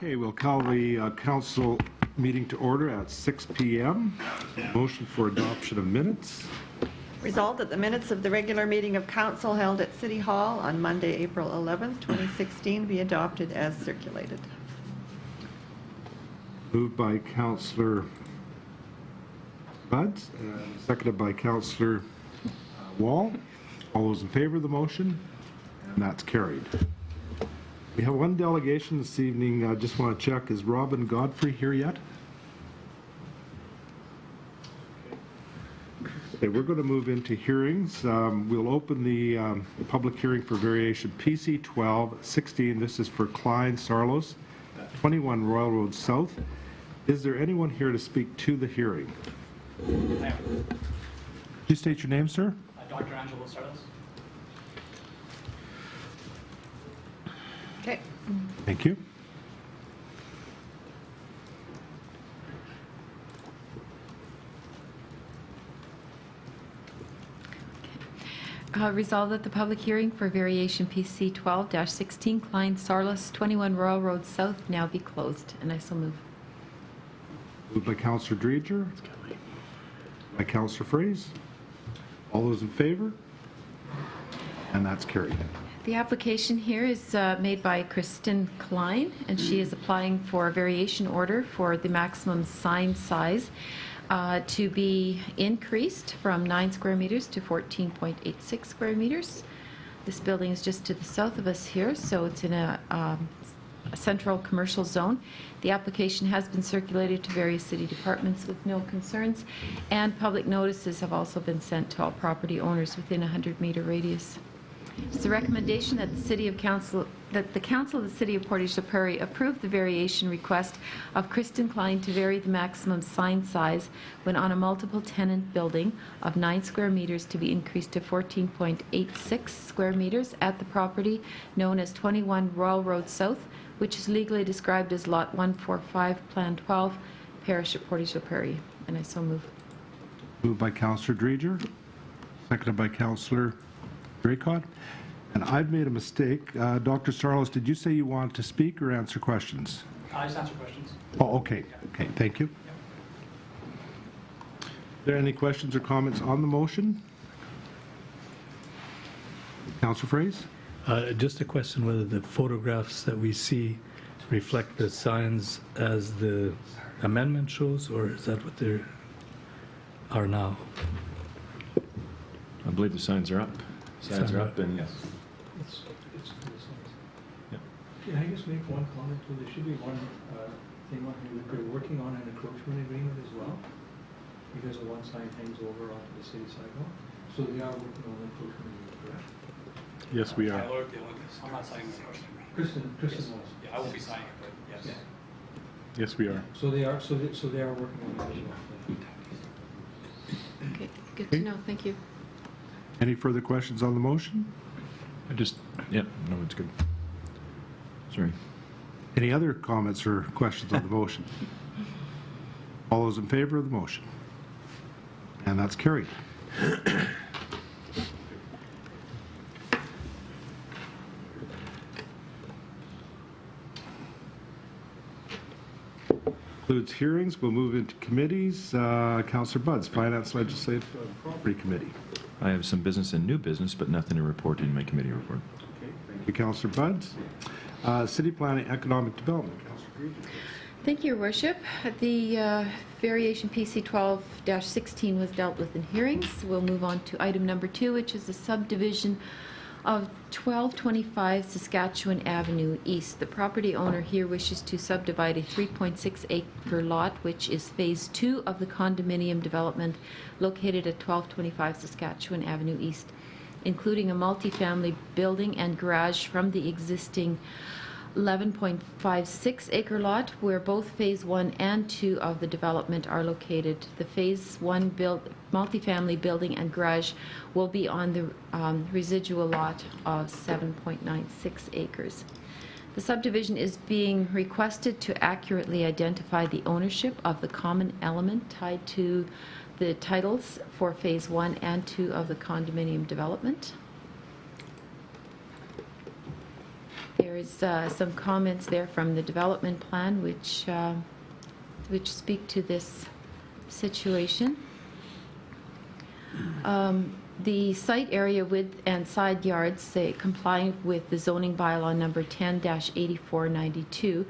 Okay, we'll call the council meeting to order at 6 p.m. Motion for adoption of minutes. Resolved that the minutes of the regular meeting of council held at City Hall on Monday, April 11th, 2016 be adopted as circulated. Moved by Councillor Buds and seconded by Councillor Wall. All those in favor of the motion? And that's carried. We have one delegation this evening. I just want to check, is Robin Godfrey here yet? Okay, we're going to move into hearings. We'll open the public hearing for variation PC 1216. This is for Klein Sarlos, 21 Royal Road South. Is there anyone here to speak to the hearing? Could you state your name, sir? Dr. Angelo Sarlos. Okay. Thank you. Resolved that the public hearing for variation PC 12-16 Klein Sarlos 21 Royal Road South now be closed, and I so move. Moved by Councillor Dreger, by Councillor Fraze. All those in favor? And that's carried. The application here is made by Kristen Klein, and she is applying for a variation order for the maximum sign size to be increased from 9 square meters to 14.86 square meters. This building is just to the south of us here, so it's in a central commercial zone. The application has been circulated to various city departments with no concerns, and public notices have also been sent to all property owners within a 100-meter radius. It's the recommendation that the council of the City of Portage, Prairie approve the variation request of Kristen Klein to vary the maximum sign size when on a multiple tenant building of 9 square meters to be increased to 14.86 square meters at the property known as 21 Royal Road South, which is legally described as Lot 145, Plan 12, Parish of Portage, Prairie. And I so move. Moved by Councillor Dreger, seconded by Councillor Draycott. And I've made a mistake. Dr. Sarlos, did you say you wanted to speak or answer questions? Just answer questions. Oh, okay. Okay, thank you. Are there any questions or comments on the motion? Councillor Fraze? Just a question whether the photographs that we see reflect the signs as the amendment shows, or is that what they are now? I believe the signs are up. Signs are up, and yes. It's Yep. Can I just make one comment too? There should be one thing on here that they're working on an encroachment agreement as well, because the one sign hangs over onto the city sidewalk. So they are working on an encroachment agreement, correct? Yes, we are. I'm not signing the question. Kristen was. Yeah, I won't be signing it, but yes. Yeah. Yes, we are. So they are. So they are working on it as well. Okay, good to know. Thank you. Any further questions on the motion? Yeah, no, it's good. Sorry. Any other comments or questions on the motion? All those in favor of the motion? And that's carried. Concludes hearings. We'll move into committees. Councillor Buds, Finance, Legislative, Property Committee. I have some business and new business, but nothing to report in my committee report. Okay, thank you, Councillor Buds. City Planning, Economic Development. Councillor Dreger. Thank you, Your Worship. The variation PC 12-16 was dealt with in hearings. We'll move on to item number 2, which is the subdivision of 1225 Saskatchewan Avenue East. The property owner here wishes to subdivide a 3.6-acre lot, which is phase 2 of the condominium development located at 1225 Saskatchewan Avenue East, including a multifamily building and garage from the existing 11.56-acre lot, where both phase 1 and 2 of the development are located. The phase 1 multifamily building and garage will be on the residual lot of 7.96 acres. The subdivision is being requested to accurately identify the ownership of the common element tied to the titles for phase 1 and 2 of the condominium development. There There's some comments there from the development plan which speak to this situation. The site area width and side yards say comply with the zoning bylaw number 10-8492.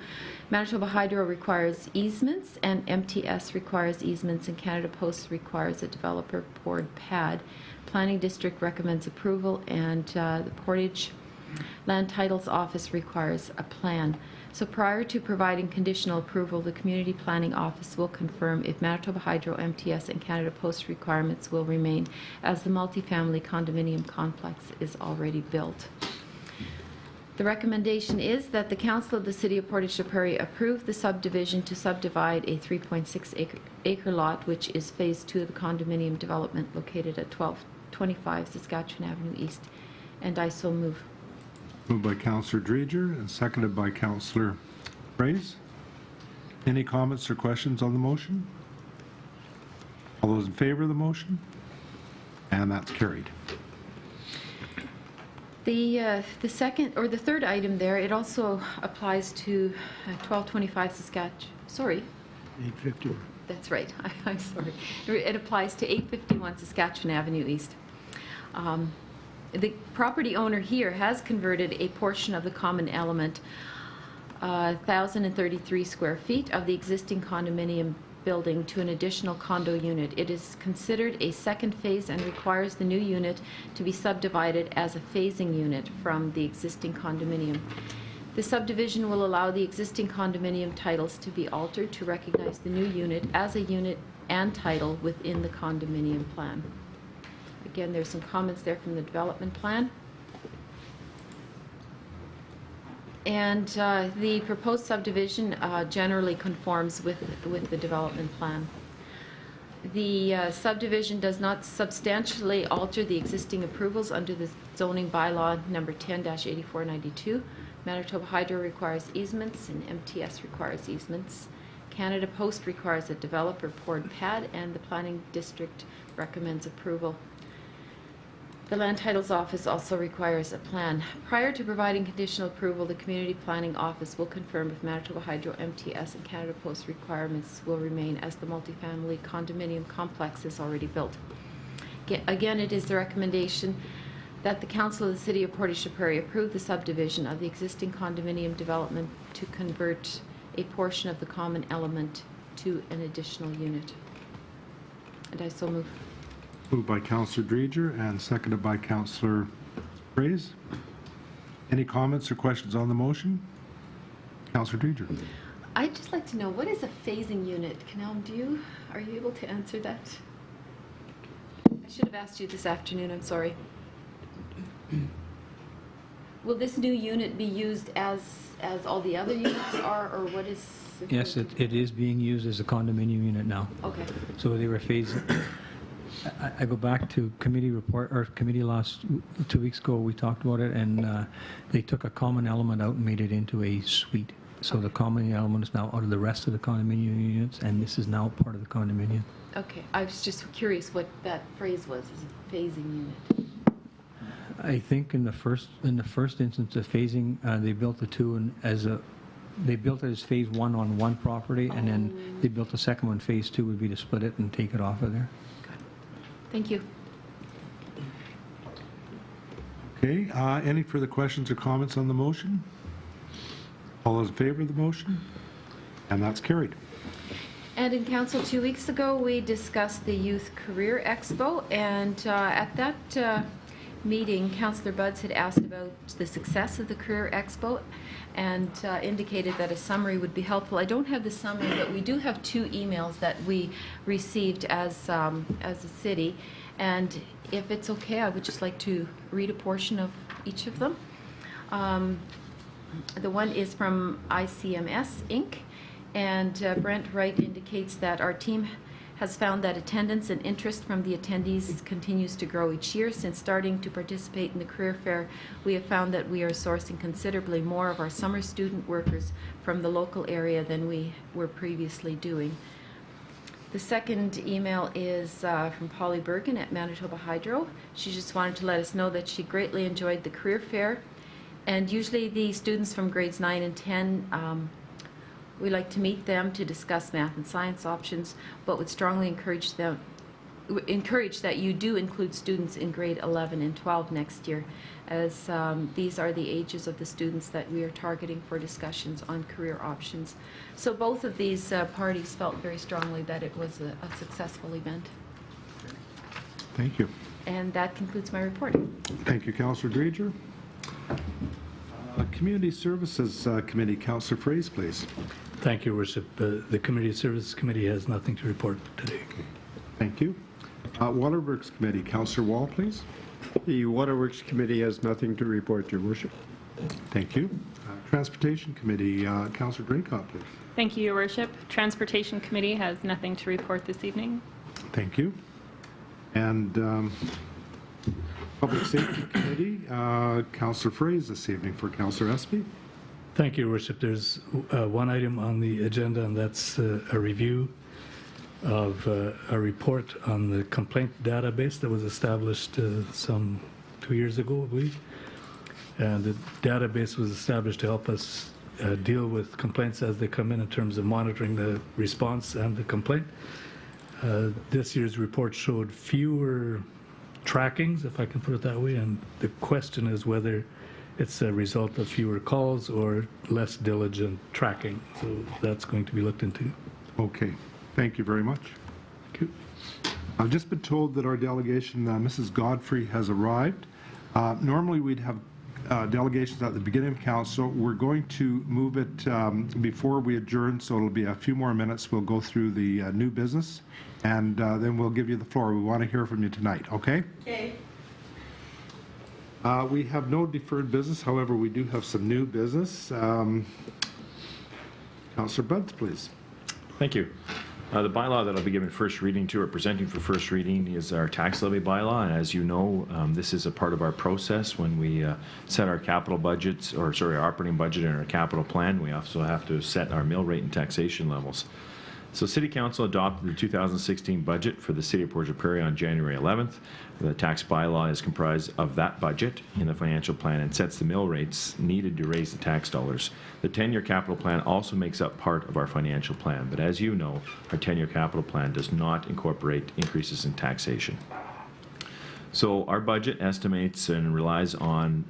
Manitoba Hydro requires easements and MTS requires easements and Canada Post requires a developer poured pad. Planning District recommends approval and the Portage Land Titles Office requires a plan. So prior to providing conditional approval, the Community Planning Office will confirm if Manitoba Hydro, MTS, and Canada Post requirements will remain as the multifamily condominium complex is already built. The recommendation is that the Council of the City of Portage la Prairie approve the subdivision to subdivide a 3.6 acre lot, which is Phase 2 of the condominium development located at 1225 Saskatchewan Avenue East. And I so move. Moved by Councillor Dreger and seconded by Councillor Prairie. Any comments or questions on the motion? All those in favor of the motion? And that's carried. The second or the third item there, it also applies to 1225 Saskatchewan. Sorry. 850. That's right. I'm sorry. It applies to 851 Saskatchewan Avenue East. The property owner here has converted a portion of the common element, 1,033 square feet of the existing condominium building to an additional condo unit. It is considered a second phase and requires the new unit to be subdivided as a phasing unit from the existing condominium. The subdivision will allow the existing condominium titles to be altered to recognize the new unit as a unit and title within the condominium plan. Again, there's some comments there from the development plan. And the proposed subdivision generally conforms with the development plan. The subdivision does not substantially alter the existing approvals under the zoning bylaw number 10-8492. Manitoba Hydro requires easements and MTS requires easements. Canada Post requires a developer poured pad and the Planning District recommends approval. The Land Titles Office also requires a plan. Prior to providing conditional approval, the Community Planning Office will confirm if Manitoba Hydro, MTS, and Canada Post requirements will remain as the multifamily condominium complex is already built. Again, it is the recommendation that the Council of the City of Portage la Prairie approve the subdivision of the existing condominium development to convert a portion of the common element to an additional unit. And I so move. Moved by Councillor Dreger and seconded by Councillor Prairie. Any comments or questions on the motion? Councillor Dreger. I'd just like to know, what is a phasing unit? Are you able to answer that? I should have asked you this afternoon, I'm sorry. Will this new unit be used as all the other units are, or what is? Yes, it is being used as a condominium unit now. Okay. So they were phasing. I go back to committee report, or committee last 2 weeks ago, we talked about it, and they took a common element out and made it into a suite. So the common element is now out of the rest of the condominium units, and this is now part of the condominium. Okay, I was just curious what that phrase was, is a phasing unit. I think in the first instance of phasing, they built the two they built it as phase 1 on one property, and then they built the second one, phase 2 would be to split it and take it off of there. Thank you. Okay, any further questions or comments on the motion? All those in favor of the motion? And that's carried. And in council 2 weeks ago, we discussed the Youth Career Expo, and at that meeting, Councillor Buds had asked about the success of the Career Expo and indicated that a summary would be helpful. I don't have the summary, but we do have 2 emails that we received as a city, and if it's okay, I would just like to read a portion of each of them. The one is from ICMS Inc., and Brent Wright indicates that our team has found that attendance and interest from the attendees continues to grow each year. Since starting to participate in the career fair, we have found that we are sourcing considerably more of our summer student workers from the local area than we were previously doing. The second email is from Polly Bergen at Manitoba Hydro. She just wanted to let us know that she greatly enjoyed the career fair And usually the students from grades 9 and 10, we like to meet them to discuss math and science options, but would strongly encourage that you do include students in grade 11 and 12 next year, as these are the ages of the students that we are targeting for discussions on career options. So both of these parties felt very strongly that it was a successful event. Thank you. And that concludes my report. Thank you, Councillor Granger. Community Services Committee, Councillor Fraze, please. Thank you, Worship. The Community Services Committee has nothing to report today. Thank you. Waterworks Committee, Councillor Wall, please. The Waterworks Committee has nothing to report, Your Worship. Thank you. Transportation Committee, Councillor Draycott, please. Thank you, Your Worship. Transportation Committee has nothing to report this evening. Thank you. And Public Safety Committee, Councillor Fraze this evening for Councillor Espy. Thank you, Your Worship. There's one item on the agenda, and that's a review of a report on the complaint database that was established some 2 years ago, I believe. And the database was established to help us deal with complaints as they come in terms of monitoring the response and the complaint. This year's report showed fewer trackings, if I can put it that way, and the question is whether it's a result of fewer calls or less diligent tracking. So that's going to be looked into. Okay. Thank you very much. Thank you. I've just been told that our delegation, Mrs. Godfrey, has arrived. Normally we'd have delegations at the beginning of council. We're going to move it before we adjourn, so it'll be a few more minutes. We'll go through the new business, and then we'll give you the floor. We want to hear from you tonight, okay? Okay. We have no deferred business. However, we do have some new business. Councillor Buds, please. Thank you. The bylaw that I'll be giving first reading to or presenting for first reading is our tax levy bylaw. And as you know, this is a part of our process when we set our capital budgets, or sorry, our operating budget and our capital plan. We also have to set our mill rate and taxation levels. So City Council adopted the 2016 budget for the City of Portage Prairie on January 11th. The tax bylaw is comprised of that budget in the financial plan and sets the mill rates needed to raise the tax dollars. The 10-year capital plan also makes up part of our financial plan, but as you know, our 10-year capital plan does not incorporate increases in taxation. So our budget estimates and relies on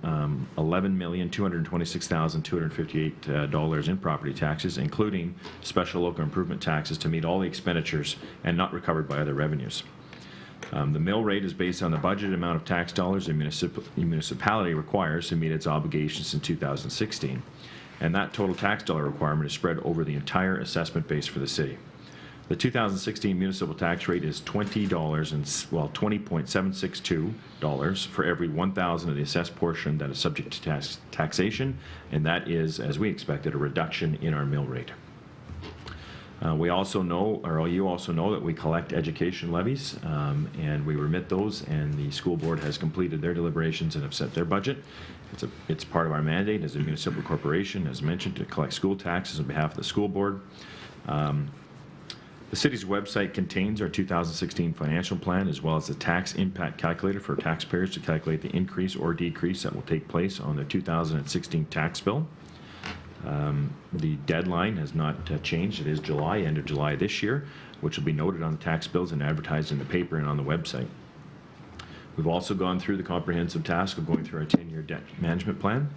$11,226,258 in property taxes, including special local improvement taxes, to meet all the expenditures and not recovered by other revenues. The mill rate is based on the budgeted amount of tax dollars a municipality requires to meet its obligations in 2016. And that total tax dollar requirement is spread over the entire assessment base for the city. The 2016 municipal tax rate is $20.762 for every 1,000 of the assessed portion that is subject to taxation, and that is, as we expected, a reduction in our mill rate. We also know, or you also know, that we collect education levies, and we remit those, and the school board has completed their deliberations and have set their budget. It's part of our mandate as a municipal corporation, as mentioned, to collect school taxes on behalf of the school board. The city's website contains our 2016 financial plan, as well as the tax impact calculator for taxpayers to calculate the increase or decrease that will take place on the 2016 tax bill. The deadline has not changed. It is July, end of July this year, which will be noted on the tax bills and advertised in the paper and on the website. We've also gone through the comprehensive task of going through our 10-year debt management plan.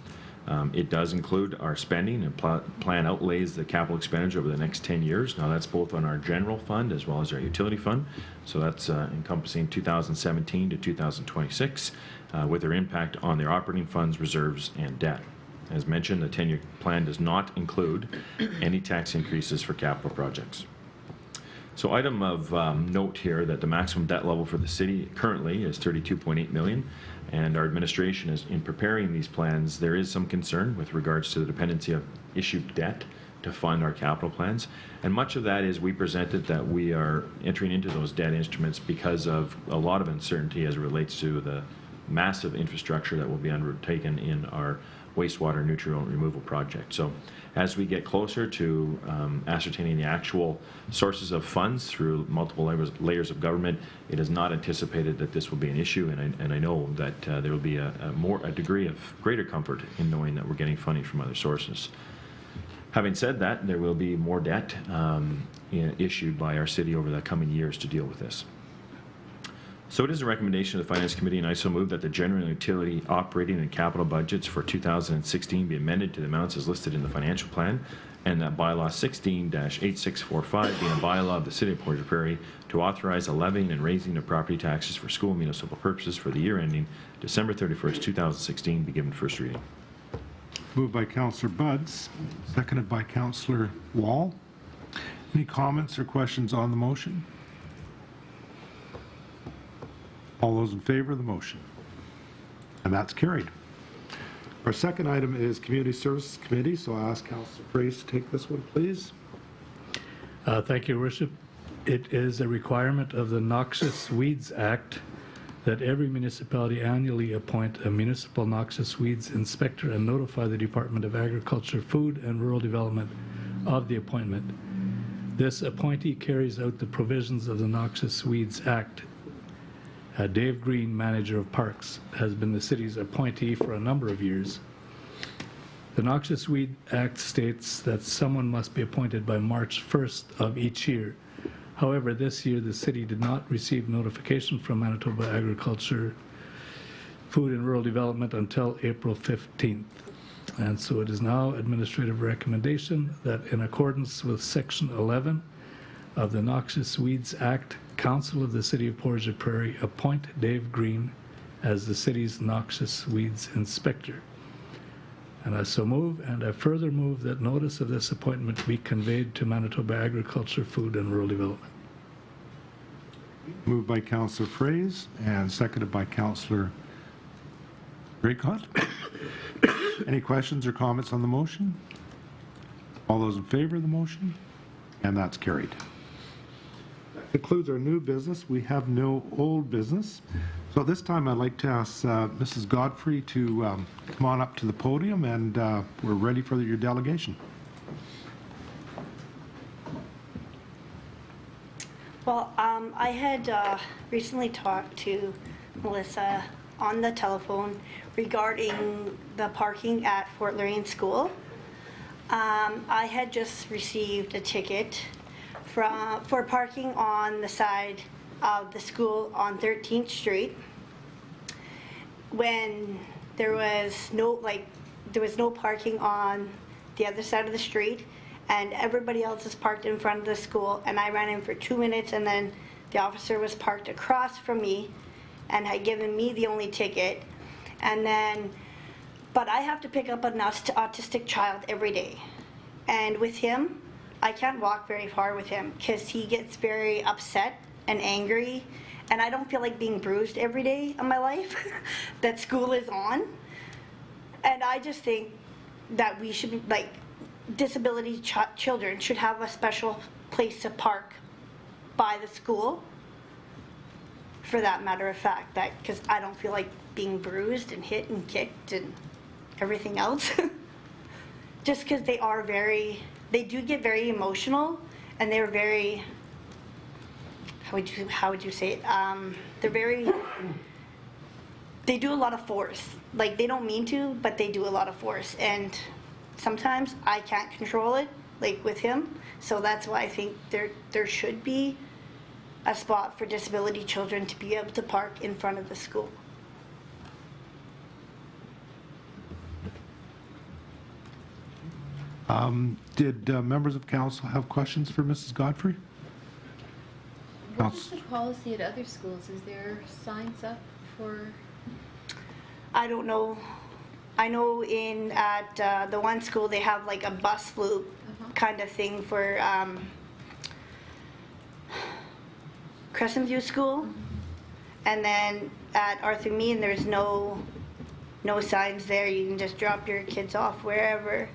It does include our spending, and plan outlays the capital expenditure over the next 10 years. Now that's both on our general fund as well as our utility fund. So that's encompassing 2017 to 2026 with their impact on their operating funds, reserves, and debt. As mentioned, the 10-year plan does not include any tax increases for capital projects. So item of note here that the maximum debt level for the city currently is $32.8 million, and our administration is in preparing these plans. There is some concern with regards to the dependency of issued debt to fund our capital plans, and much of that is we presented that we are entering into those debt instruments because of a lot of uncertainty as it relates to the massive infrastructure that will be undertaken in our wastewater nutrient removal project. So as we get closer to ascertaining the actual sources of funds through multiple layers of government, it is not anticipated that this will be an issue, and I know that there will be a degree of greater comfort in knowing that we're getting funding from other sources. Having said that, there will be more debt issued by our city over the coming years to deal with this. So it is a recommendation of the Finance Committee, and I so move that the general utility operating and capital budgets for 2016 be amended to the amounts as listed in the financial plan, and that bylaw 16-8645 being a bylaw of the City of Portage Prairie to authorize the levying and raising of property taxes for school municipal purposes for the year ending December 31st, 2016 be given first reading. Moved by Councillor Budds, seconded by Councillor Wall. Any comments or questions on the motion? All those in favor of the motion? And that's carried. Our second item is Community Services Committee, so I'll ask Councillor Prairie to take this one, please. Thank you, Your Worship. It is a requirement of the Noxious Weeds Act that every municipality annually appoint a municipal noxious weeds inspector and notify the Department of Agriculture, Food and Rural Development of the appointment. This appointee carries out the provisions of the Noxious Weeds Act. Dave Green, manager of parks, has been the city's appointee for a number of years. The Noxious Weed Act states that someone must be appointed by March 1st of each year. However, this year the city did not receive notification from Manitoba Agriculture, Food and Rural Development until April 15th. And so it is now administrative recommendation that in accordance with Section 11 of the Noxious Weeds Act, Council of the City of Portage Prairie appoint Dave Green as the city's noxious weeds inspector. And I so move, and I further move that notice of this appointment be conveyed to Manitoba Agriculture, Food and Rural Development. Moved by Councillor Fraze and seconded by Councillor Graycott. Any questions or comments on the motion? All those in favor of the motion? And that's carried. That concludes our new business. We have no old business. So this time I'd like to ask Mrs. Godfrey to come on up to the podium, and we're ready for your delegation. Well, I had recently talked to Melissa on the telephone regarding the parking at Fort Lorraine School. I had just received a ticket for parking on the side of the school on 13th Street when there was no parking on the other side of the street, and everybody else is parked in front of the school, and I ran in for 2 minutes, and then the officer was parked across from me and had given me the only ticket. And then, but I have to pick up an autistic child every day, and with him I can't walk very far with him because he gets very upset and angry, and I don't feel like being bruised every day of my life that school is on. And I just think that we should, like, disability children should have a special place to park by the school, for that matter of fact, that because I don't feel like being bruised and hit and kicked and everything else. Just because they do get very emotional, and they're very, how would you say it? They do a lot of force. Like, they don't mean to, but they do a lot of force. And sometimes I can't control it, like with him. So that's why I think there should be a spot for disability children to be able to park in front of the school. Did members of council have questions for Mrs. Godfrey? What is the policy at other schools? Is there signs up for? I don't know. I know at the one school they have like a bus loop kind of thing for Crescent View School, and then at Arthur Mean there's no signs there. You can just drop your kids off wherever.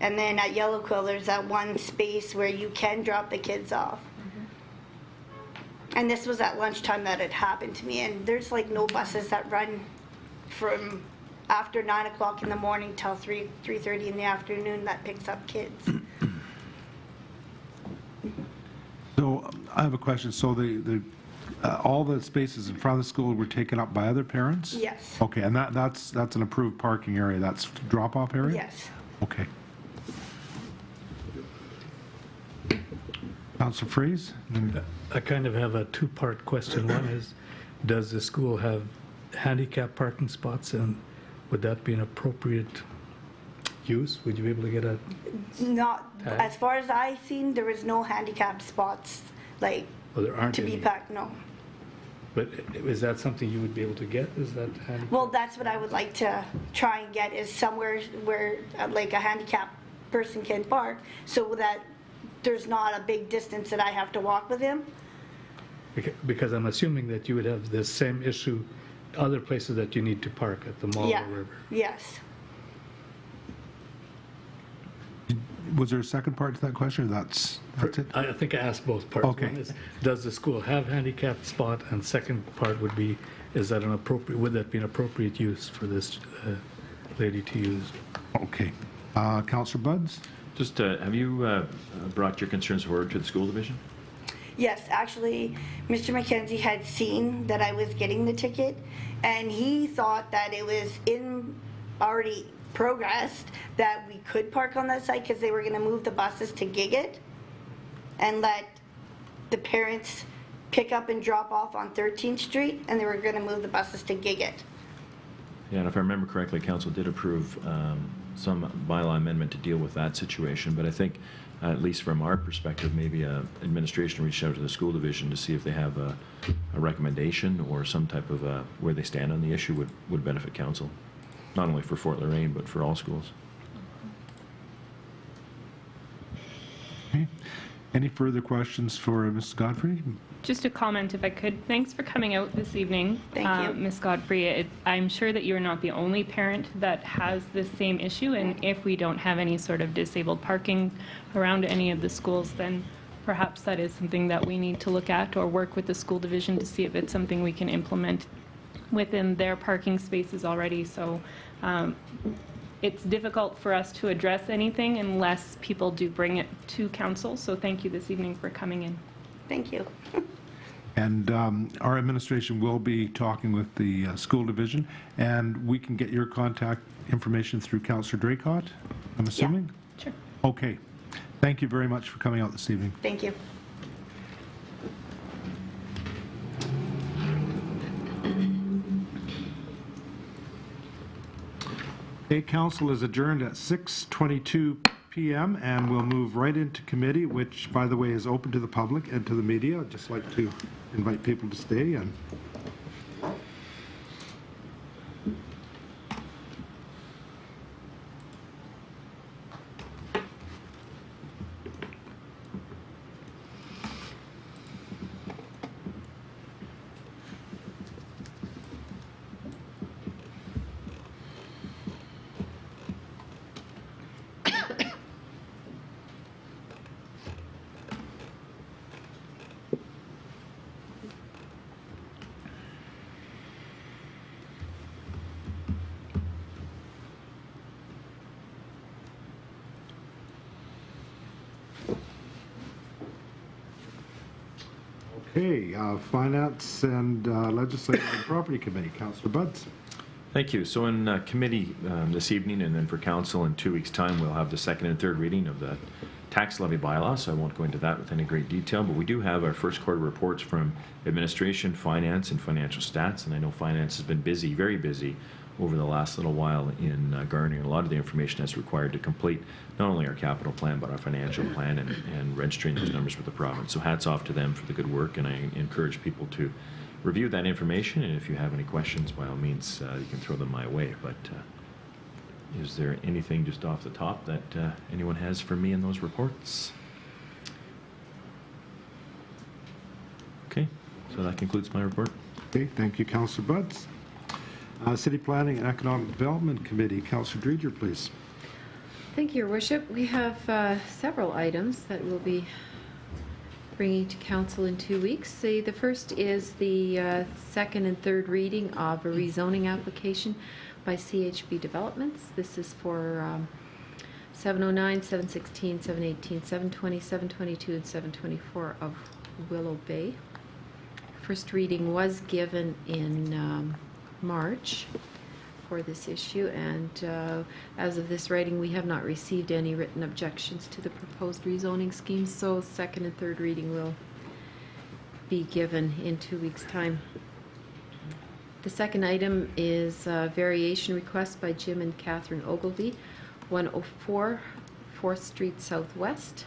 And then at Yellow Quill there's that one space where you can drop the kids off. And this was at lunchtime that it happened to me, and there's like no buses that run from after 9 o'clock in the morning till 3:30 in the afternoon that picks up kids. So I have a question. So all the spaces in front of the school were taken up by other parents? Yes. Okay, and that's an approved parking area. That's drop-off area? Yes. Okay. Councillor Freeze? I kind of have a two-part question. One is, does the school have handicap parking spots, and would that be an appropriate use? Would you be able to get a, Not, Tag? as far as I seen, there was no handicap spots, like, well, there aren't to be any, packed, no. but is that something you would be able to get? Is that handicap? Well, that's what I would like to try and get, is somewhere where, like, a handicapped person can park, so that there's not a big distance that I have to walk with him. Because I'm assuming that you would have the same issue other places that you need to park at the mall Yeah, or wherever. yes. Was there a second part to that question, or that's it? I think I asked both parts. Okay. One is, does the school have handicapped spot? And second part would be, is that an appropriate, would that be an appropriate use for this lady to use? Okay. Councillor Buds? Just, have you brought your concerns forward to the school division? Yes, actually, Mr. McKenzie had seen that I was getting the ticket, and he thought that it was already progressed, that we could park on that site because they were going to move the buses to Gigot and let the parents pick up and drop off on 13th Street, and they were going to move the buses to Gigot. Yeah, and if I remember correctly, council did approve some bylaw amendment to deal with that situation, but I think, at least from our perspective, maybe administration reached out to the school division to see if they have a recommendation or some type of where they stand on the issue would benefit council, not only for Fort Lorraine, but for all schools. Okay. Any further questions for Mrs. Godfrey? Just a comment, if I could. Thanks for coming out this evening, Thank you. Ms. Godfrey. I'm sure that you're not the only parent that has this same issue, and if we don't have any sort of disabled parking around any of the schools, then perhaps that is something that we need to look at or work with the school division to see if it's something we can implement within their parking spaces already. So it's difficult for us to address anything unless people do bring it to council. So thank you this evening for coming in. Thank you. And our administration will be talking with the school division, and we can get your contact information through Councillor Draycott, I'm assuming? Sure. Okay. Thank you very much for coming out this evening. Thank you. Okay, council is adjourned at 6:22 p.m. and we'll move right into committee, which, by the way, is open to the public and to the media. I'd just like to invite people to stay and okay, Finance and Legislative and Property Committee, Councillor Buds. Thank you. So in committee this evening, and then for council in 2 weeks' time, we'll have the second and third reading of the tax levy bylaw, so I won't go into that with any great detail, but we do have our first quarter reports from administration, finance, and financial stats, and I know finance has been busy, very busy, over the last little while in garnering a lot of the information that's required to complete not only our capital plan, but our financial plan and registering those numbers with the province. So hats off to them for the good work, and I encourage people to review that information, and if you have any questions, by all means, you can throw them my way. But is there anything just off the top that anyone has for me in those reports? Okay, so that concludes my report. Okay, thank you, Councillor Buds. City Planning and Economic Development Committee, Councillor Dreger, please. Thank you, Your Worship. We have several items that we'll be bringing to council in 2 weeks. The first is the second and third reading of a rezoning application by CHB Developments. This is for 709, 716, 718, 720, 722, and 724 of Willow Bay. First reading was given in March for this issue, and as of this writing, we have not received any written objections to the proposed rezoning scheme, so second and third reading will be given in 2 weeks' time. The second item is a variation request by Jim and Catherine Ogilvy, 104 4th Street Southwest.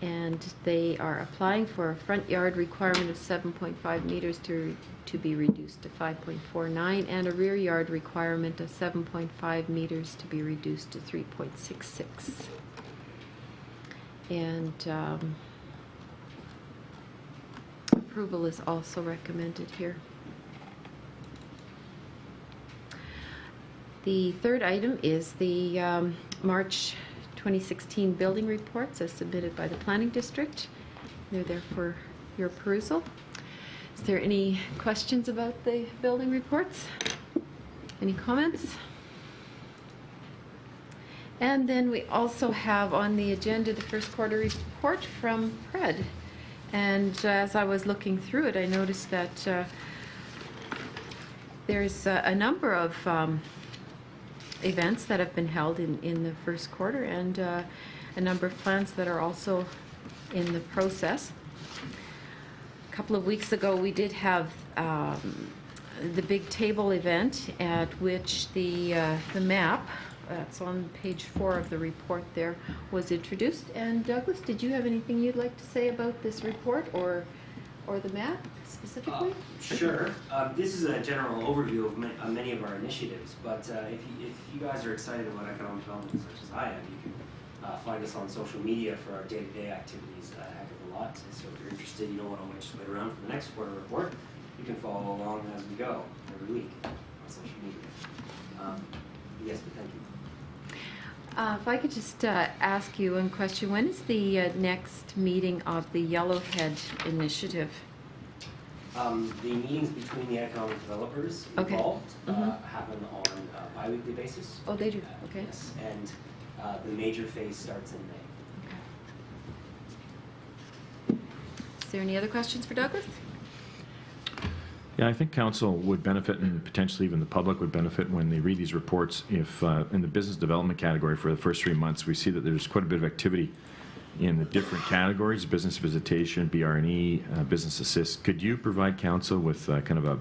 And they are applying for a front yard requirement of 7.5 meters to be reduced to 5.49, and a rear yard requirement of 7.5 meters to be reduced to 3.66. And approval is also recommended here. The third item is the March 2016 building reports as submitted by the Planning District. They're there for your perusal. Is there any questions about the building reports? Any comments? And then we also have on the agenda the first quarter report from Prairie. And as I was looking through it, I noticed that there's a number of events that have been held in the first quarter, and a number of plans that are also in the process. A couple of weeks ago, we did have the big table event at which the map, that's on page 4 of the report there, was introduced. And Douglas, did you have anything you'd like to say about this report or the map specifically? Sure. This is a general overview of many of our initiatives, but if you guys are excited about economic development such as I am, you can find us on social media for our day-to-day activities a heck of a lot. So if you're interested, you don't want to wait around for the next quarter report, you can follow along as we go every week on social media. Yes, but thank you. If I could just ask you one question. When is the next meeting of the Yellowhead Initiative? The meetings between the economic developers involved happen on a bi-weekly basis. Oh, they do? Okay. Yes, and the major phase starts in May. Okay. Is there any other questions for Douglas? Yeah, I think council would benefit, and potentially even the public would benefit when they read these reports if in the business development category for the first 3 months, we see that there's quite a bit of activity in the different categories: business visitation, BR&E, business assist. Could you provide council with kind of a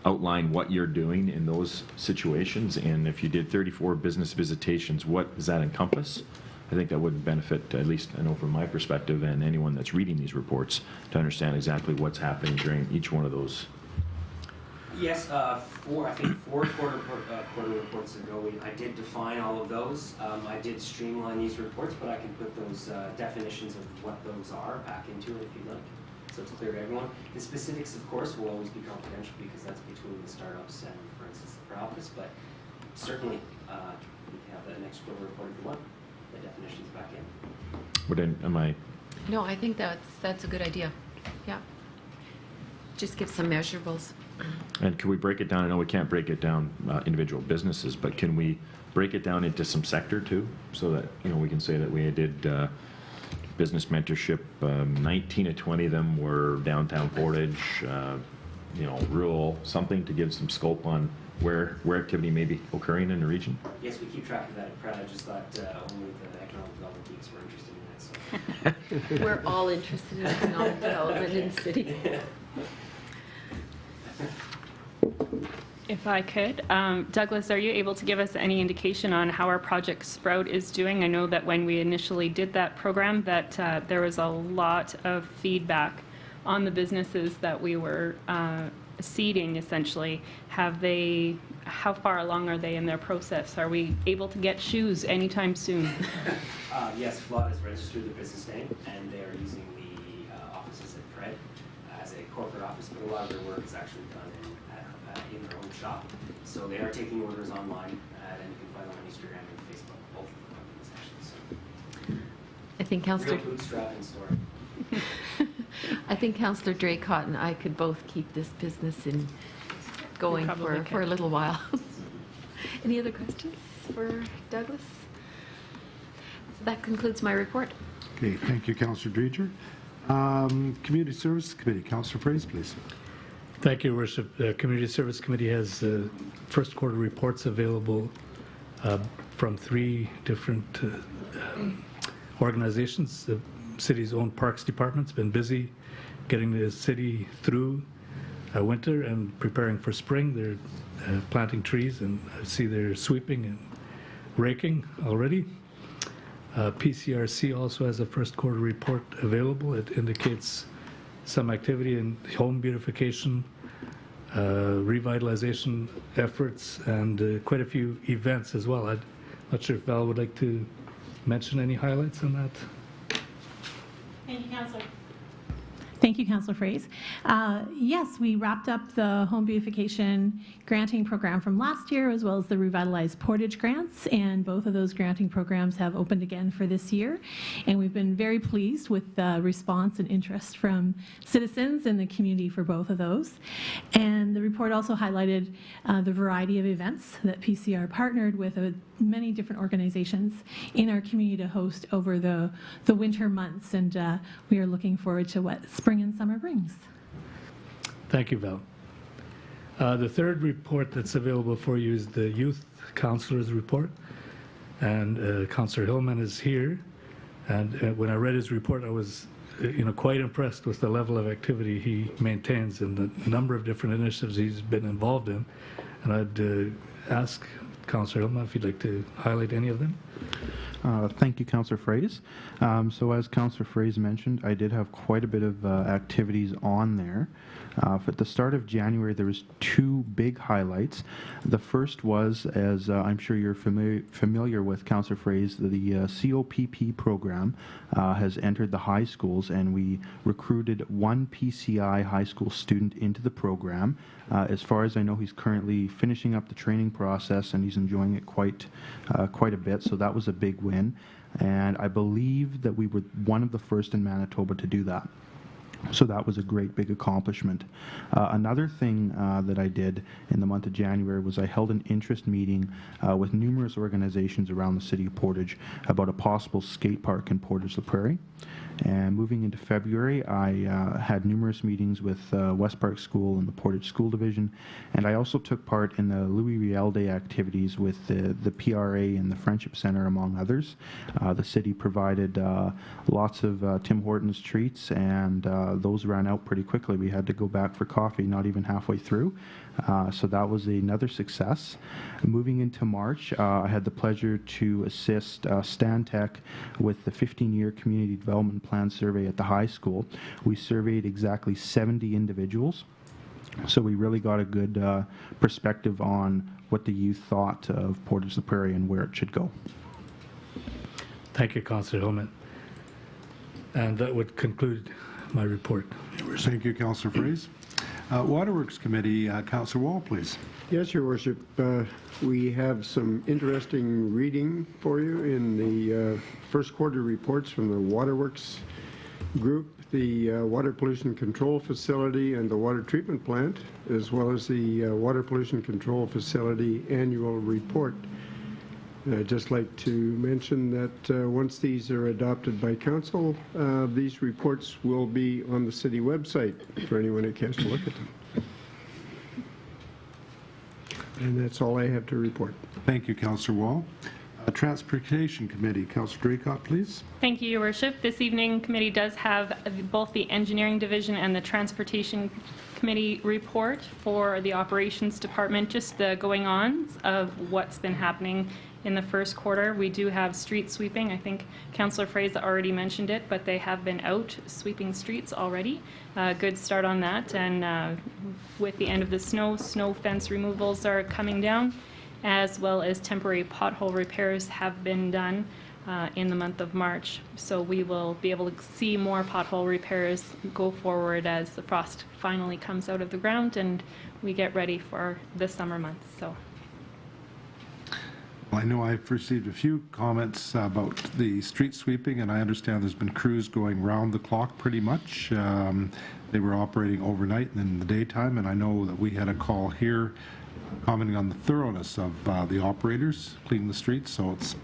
outline what you're doing in those situations? And if you did 34 business visitations, what does that encompass? I think that would benefit, at least I know from my perspective, and anyone that's reading these reports, to understand exactly what's happening during each one of those. Yes, I think four quarter reports ago, I did define all of those. I did streamline these reports, but I can put those definitions of what those are back into it if you'd like, so it's clear to everyone. The specifics, of course, will always be confidential because that's between the startups and, for instance, the Prairie office, but certainly we can have that next quarter report if you want, the definitions back in. Am I? No, I think that's a good idea. Yeah. Just give some measurables. And can we break it down? I know we can't break it down individual businesses, but can we break it down into some sector too, so that we can say that we did business mentorship. 19 to 20 of them were downtown Portage, rural, something to give some scope on where activity may be occurring in the region. Yes, we keep track of that at Pratt. I just thought only the economic development geeks were interested in that. So. We're all interested in economic development in the city. If I could, Douglas, are you able to give us any indication on how our Project Sprout is doing? I know that when we initially did that program that there was a lot of feedback on the businesses that we were seeding, essentially. How far along are they in their process? Are we able to get shoes anytime soon? Yes, Flood has registered the business name, and they are using the offices at Prairie as a corporate office, but a lot of their work is actually done in their own shop. So they are taking orders online, and you can find them on Instagram and Facebook, both of the companies actually. So I think Councillor... Real bootstrapping story. I think Councillor Draycott and I could both keep this business going for a little while. Any other questions for Douglas? That concludes my report. Okay, thank you, Councillor Dreger. Community Services Committee, Councillor Fraze, please. Thank you, Your Worship. The Community Service Committee has first quarter reports available from 3 different organizations. The city's own Parks Department's been busy getting the city through winter and preparing for spring. They're planting trees, and I see they're sweeping and raking already. PCRC also has a first quarter report available. It indicates some activity in home beautification, revitalization efforts, and quite a few events as well. I'm not sure if Val would like to mention any highlights on that. Thank you, Councillor. Thank you, Councillor Fraze. Yes, we wrapped up the home beautification granting program from last year, as well as the revitalized Portage grants, and both of those granting programs have opened again for this year. And we've been very pleased with the response and interest from citizens in the community for both of those. And the report also highlighted the variety of events that PCR partnered with many different organizations in our community to host over the winter months, and we are looking forward to what spring and summer brings. Thank you, Val. The third report that's available for you is the Youth Councillor's Report, and Councillor Hillman is here. And when I read his report, I was quite impressed with the level of activity he maintains and the number of different initiatives he's been involved in. And I'd ask Councillor Hillman if you'd like to highlight any of them. Thank you, Councillor Fraze. So as Councillor Fraze mentioned, I did have quite a bit of activities on there. At the start of January, there was 2 big highlights. The first was, as I'm sure you're familiar with, Councillor Fraze, the COPP program has entered the high schools, and we recruited 1 PCI high school student into the program. As far as I know, he's currently finishing up the training process, and he's enjoying it quite a bit, so that was a big win. And I believe that we were one of the first in Manitoba to do that. So that was a great big accomplishment. Another thing that I did in the month of January was I held an interest meeting with numerous organizations around the city of Portage about a possible skate park in Portage La Prairie. And moving into February, I had numerous meetings with West Park School and the Portage School Division, and I also took part in the Louis Riel Day activities with the PRA and the Friendship Center, among others. The city provided lots of Tim Hortons treats, and those ran out pretty quickly. We had to go back for coffee not even halfway through. So that was another success. Moving into March, I had the pleasure to assist Stantec with the 15-year Community Development Plan survey at the high school. We surveyed exactly 70 individuals, so we really got a good perspective on what the youth thought of Portage La Prairie and where it should go. Thank you, Councillor Hillman. And that would conclude my report. Thank you, Councillor Fraze. Waterworks Committee, Councillor Wall, please. Yes, Your Worship. We have some interesting reading for you in the first quarter reports from the Waterworks group, the Water Pollution Control Facility and the Water Treatment Plant, as well as the Water Pollution Control Facility annual report. I'd just like to mention that once these are adopted by Council, these reports will be on the city website for anyone who cares to look at them. And that's all I have to report. Thank you, Councillor Wall. Transportation Committee, Councillor Draycott, please. Thank you, Your Worship. This evening, committee does have both the Engineering Division and the Transportation Committee report for the Operations Department, just the going-ons of what's been happening in the first quarter. We do have street sweeping. I think Councillor Fraze already mentioned it, but they have been out sweeping streets already. Good start on that, and with the end of the snow fence removals are coming down, as well as temporary pothole repairs have been done in the month of March. So we will be able to see more pothole repairs go forward as the frost finally comes out of the ground and we get ready for the summer months. So. Well, I know I've received a few comments about the street sweeping, and I understand there's been crews going round the clock pretty much. They were operating overnight and in the daytime, and I know that we had a call here commenting on the thoroughness of the operators cleaning the streets, so it's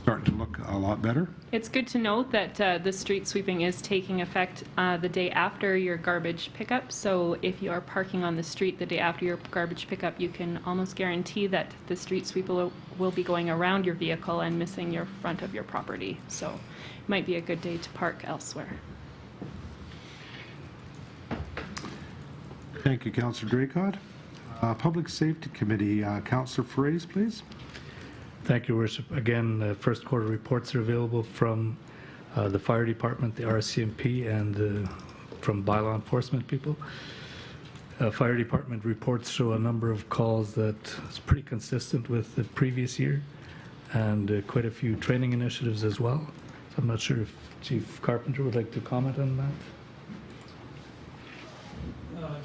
starting to look a lot better. It's good to note that the street sweeping is taking effect the day after your garbage pickup. So if you are parking on the street the day after your garbage pickup, you can almost guarantee that the street sweeper will be going around your vehicle and missing your front of your property. So it might be a good day to park elsewhere. Thank you, Councillor Draycott. Public Safety Committee, Councillor Fraze, please. Thank you, Worship. Again, first quarter reports are available from the Fire Department, the RCMP, and from bylaw enforcement people. Fire Department reports show a number of calls that is pretty consistent with the previous year, and quite a few training initiatives as well. So I'm not sure if Chief Carpenter would like to comment on that.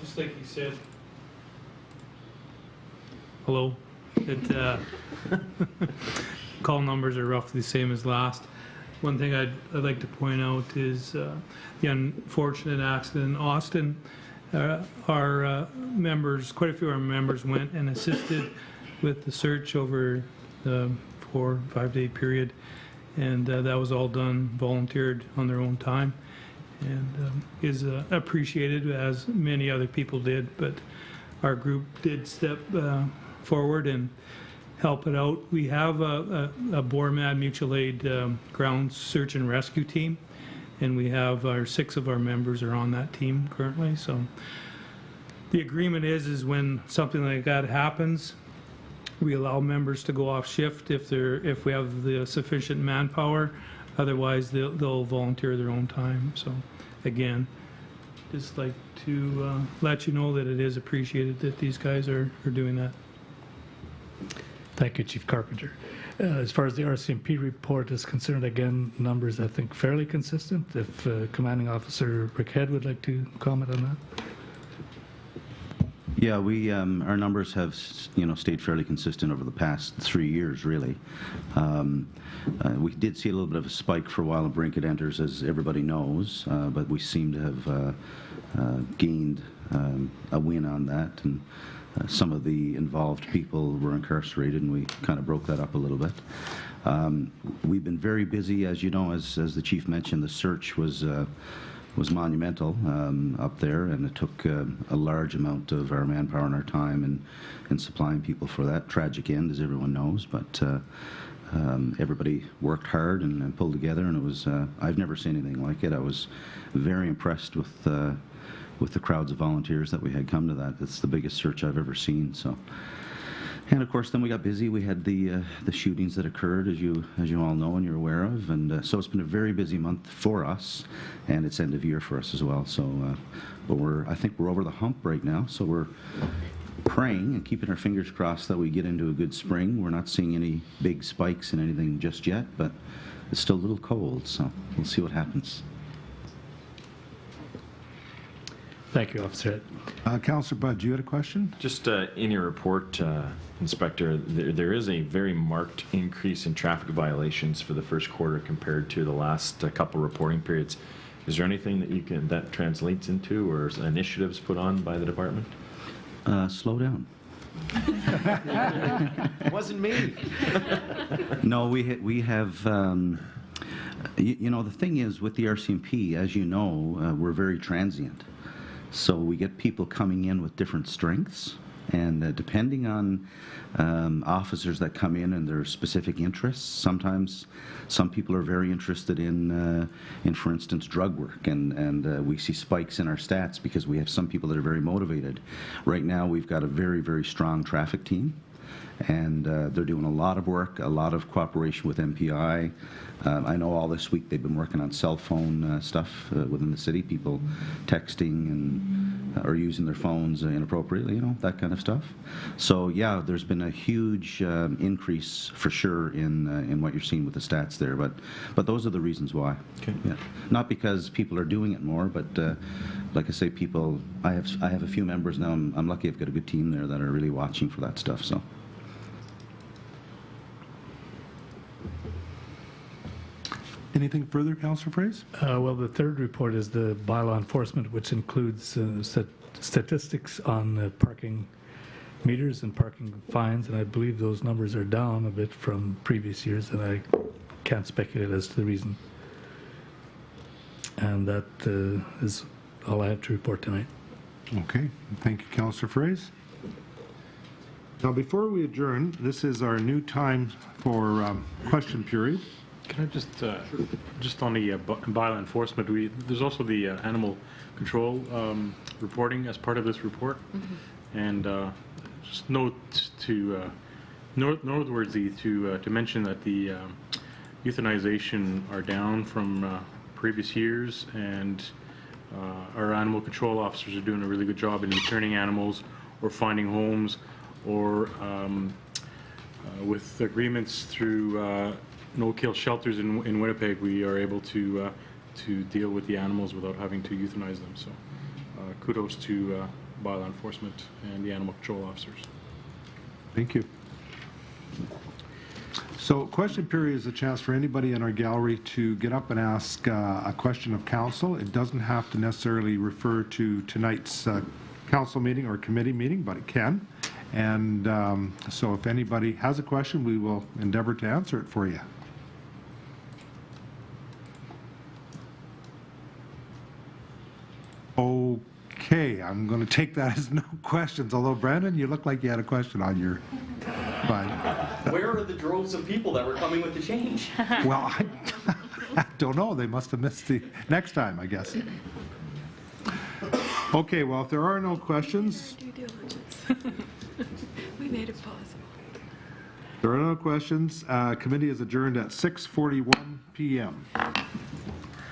Just like you said, hello, call numbers are roughly the same as last. One thing I'd like to point out is the unfortunate accident in Austin. Our members, quite a few of our members went and assisted with the search over the 4 or 5 day period, and that was all done volunteered on their own time, and is appreciated, as many other people did, but our group did step forward and help it out. We have a BORMAD mutual aid ground search and rescue team, and we have 6 of our members are on that team currently. So the agreement is when something like that happens, we allow members to go off shift if we have the sufficient manpower. Otherwise, they'll volunteer their own time. So, again, just like to let you know that it is appreciated that these guys are doing that. Thank you, Chief Carpenter. As far as the RCMP report is concerned, again, numbers I think fairly consistent. If Commanding Officer Rick Head would like to comment on that. Yeah, we our numbers have stayed fairly consistent over the past 3 years, really. We did see a little bit of a spike for a while in Brinket Enters, as everybody knows, but we seem to have gained a win on that, and some of the involved people were incarcerated, and we kind of broke that up a little bit. We've been very busy, as you know, as the Chief mentioned. The search was monumental up there, and it took a large amount of our manpower and our time in supplying people for that tragic end, as everyone knows. But everybody worked hard and pulled together, and it was I've never seen anything like it. I was very impressed with the crowds of volunteers that we had come to that. It's the biggest search I've ever seen. So. And of course, then we got busy. We had the shootings that occurred, as you all know and you're aware of, and so it's been a very busy month for us, and it's end of year for us as well. So, but I think we're over the hump right now. So we're praying and keeping our fingers crossed that we get into a good spring. We're not seeing any big spikes in anything just yet, but it's still a little cold. So we'll see what happens. Thank you, Officer. Councillor Budd, you had a question? Just in your report, Inspector, there is a very marked increase in traffic violations for the first quarter compared to the last couple reporting periods. Is there anything that translates into, or initiatives put on by the department? Slow down. It wasn't me. No, we have. The thing is with the RCMP, as you know, we're very transient. So we get people coming in with different strengths, and depending on officers that come in and their specific interests, sometimes some people are very interested in for instance, drug work, and we see spikes in our stats because we have some people that are very motivated. Right now, we've got a very, very strong traffic team, and they're doing a lot of work, a lot of cooperation with MPI. I know all this week they've been working on cell phone stuff within the city, people texting and or using their phones inappropriately, that kind of stuff. So yeah, there's been a huge increase for sure in what you're seeing with the stats there, but those are the reasons why. Okay. Yeah. Not because people are doing it more, but like I say, people. I have a few members now. I'm lucky I've got a good team there that are really watching for that stuff. So. Anything further, Councillor Fraze? Well, the third report is the bylaw enforcement, which includes statistics on parking meters and parking fines, and I believe those numbers are down a bit from previous years, and I can't speculate as to the reason. And that is all I have to report tonight. Okay, thank you, Councillor Fraze. Now, before we adjourn, this is our new time for question period. Can I just on the bylaw enforcement, there's also the animal control reporting as part of this report. And just noteworthy to mention that the euthanization are down from previous years, and our animal control officers are doing a really good job in returning animals or finding homes, or with agreements through no-kill shelters in Winnipeg, we are able to deal with the animals without having to euthanize them. So kudos to bylaw enforcement and the animal control officers. Thank you. So question period is a chance for anybody in our gallery to get up and ask a question of council. It doesn't have to necessarily refer to tonight's council meeting or committee meeting, but it can. And so if anybody has a question, we will endeavor to answer it for you. Okay, I'm going to take that as no questions, although Brandon, you look like you had a question on your mind. Where are the droves of people that were coming with the change? Well, I don't know. They must have missed the next time, I guess. Okay, well, if there are no questions. We made it possible. There are no questions. Committee is adjourned at 6:41 p.m.